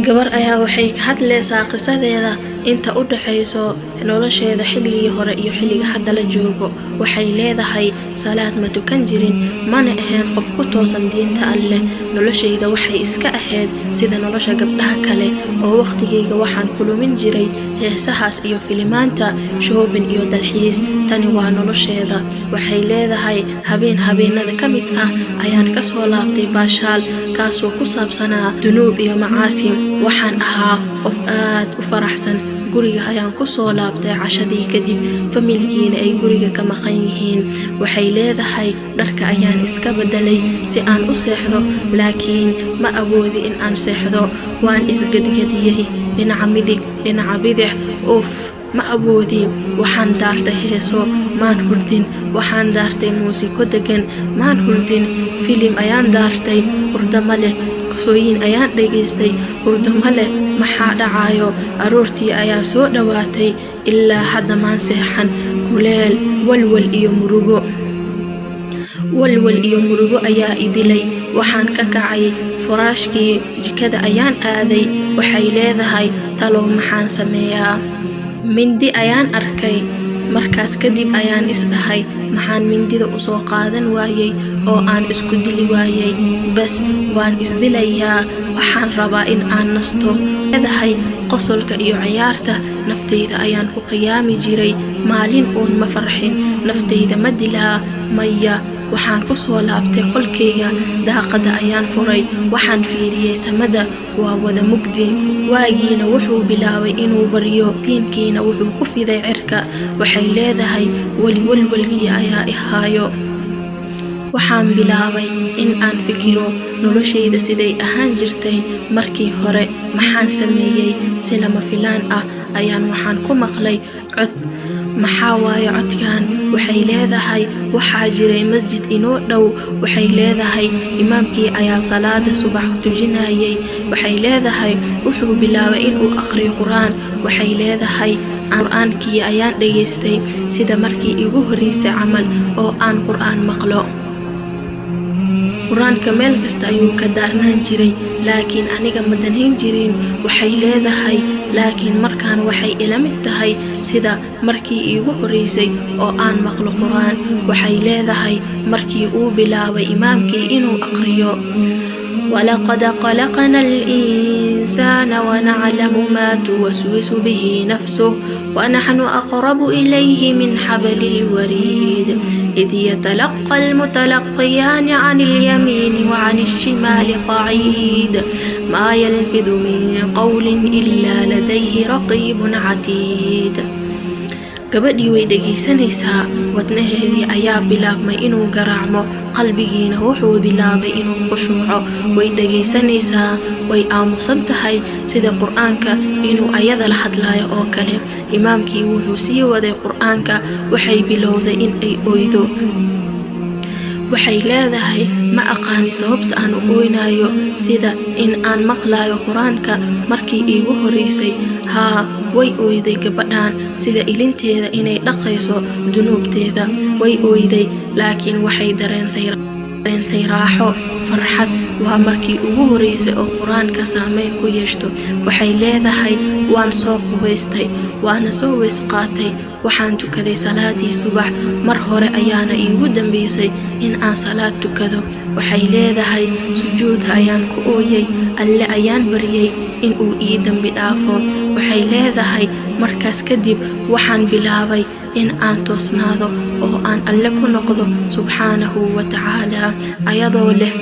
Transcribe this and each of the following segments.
gabar ayaa waxay ka hadlaysaa qisadeeda inta u dhaxayso nolosheeda xilligii hore iyo xilliga hadda la joogo. Waxay leedahay salaad ma tukan jirin, mana ahayn qof ku toosan diinta Alle. Noloshayda waxay iska ahayd sida nolosha gabdhaha kale, oo waqtigayga waxaan ku lumin jiray heesahaas iyo filimaanta, shoobin iyo dalxiis. Tani waa nolosheeda. Waxay leedahay habeenada ka mid ah ayaan ka soo laabtay baashaal kaasoo ku saabsanaa dunuub iyo macaasi. Waxaan ahaa qof aad u faraxsan. Guriga ayaan ku soo laabtay cashadii kadib, familkiina ay guriga ka maqan yihiin. Waxay leedahay dharka ayaan iska bedelay si aan u seexdo, laakiin ma awoodi in aan seexdo. Waan isgadgadiyey dhinaca midig dhinaca bidix. Ma awoodi. Waxaan daartay heeso, maan hurdin. Waxaan daartay muusiko degan, maan hurdin. Filim ayaan daartay, hurdo ma leh. Qisooyin ayaan dhageystay, hurdo ma leh. Maxaa dhacayo? Aroortii ayaa soo dhawaatay, ilaa hadda maan seexan. Kuleel, walwal iyo murugo ayaa idilay. Waxaan ka kacay furaashkii jikada ayaan aaday. Waxay leedahay talow maxaan sameeyaa? Mindi ayaan arkay. Markaas kadib ayaan isdhahay, maxaan mindida u soo qaadan waayay oo aan isku dili waayay? Bas waan isdilayaa. Waxaan rabaa in aan nasto. Leedahay qosolka iyo ciyaarta naftayda ayaan ku qiyaami jiray. Maalin uun ma farxin. Naftayda ma dilaa? Maya. Waxaan ku soo laabtay qolkayga, daaqada ayaan furay. Waxaan fiiriyey samada, waa wada mugdi. Waagiina wuxuu bilaabay inuu baryo, tiinkiina wuxuu ku fiday cirka. Waxay leedahay walwalkii ayaa ihaayo. Waxaan bilaabay in aan fikiro noloshayda siday ahaan jirtay markii hore. Maxaan sameeyey? Si lama filaan ah ayaan waxaan ku maqlay cod. Maxaa waaye codkan? Waxay leedahay waxaa jiray masjid inoo dhow. Waxay leedahay imaamkii ayaa salaada subax tujinayay. Waxay leedahay wuxuu bilaabay inuu akhriyo quraan. Waxay leedahay quraankii ayaan dhageystay sida markii igu horeysay camal oo aan quraan maqlo. quraanka meel kasta ayuu ka daarnaan jiray, laakiin aniga ma danayn jirin. Waxay leedahay laakiin markaan waxay ila mid tahay sida markii iigu horeysay oo aan maqlo quraan. Waxay leedahay markii uu bilaabay imaamkii inuu aqriyo ولقد خلقنا الإنسان ونعلم ما توسوس به نفسه ونحن أقرب إليه من حبل الوريد إذ يتلقى المتلقيان عن اليمين وعن الشمال قعيد ما يلفظ من قول إلا لديه رقيب عتيد. gabadhii way dhageysanaysaa, wadnaheedii ayaa bilaabmay inuu garaacmo, qalbigiina wuxuu bilaabay inuu khushuuco. Way dhageysanaysaa, way aamusan tahay sida qur'aanka inuu ayada la hadlaayo oo kale. Imaamkii wuxuu sii waday qur'aanka. Waxay bilowday in ay oydo. waxay leedahay ma aqaani sababta aan u oynayo, sida in aan maqlayo quraanka markii iigu horeysay. way oyday gabadhan sida ilinteeda inay dhaqayso dunuubteeda. Way oyday, laakiin waxay dareentay raaxo, farxad. waa markii ugu horeysay oo quraanka saameyn ku yeeshto. waxay leedahay waan soo qubaystay, waana soo weys qaatay. waxaan tukaday salaadii subax. mar hore ayaana iigu dambeysay in aan salaad tukado. waxay leedahay sujuud ayaan ku ooyay, alle ayaan baryay in uu ii dambi dhaafo. waxay leedahay markaas kadib waxaan bilaabay in aan toosnaado oo aan alle ku noqdo subxaanahu wa tacaala ayadoo leh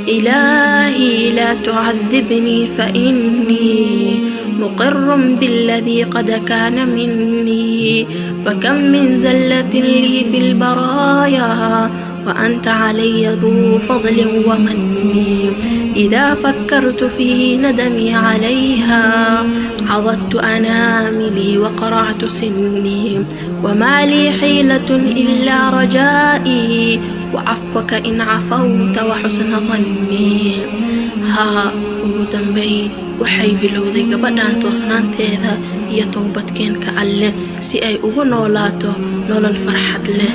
إلهي لا تعذبني فإني مقر بالذي قد كان مني فكم من زلة لي في البرايا وأنت علي ذو فضل ومن. إذا فكرت في ندمي عليها عضدت أناملي وقرعت سني وما لي حيلة إلا رجائي وعفوك إن عفوت وحسن ظني. ugu dambayn waxay bilowday gabadhan toosnaanteeda iyo toobadkeenka alle si ay ugu noolaato nolol farxad leh.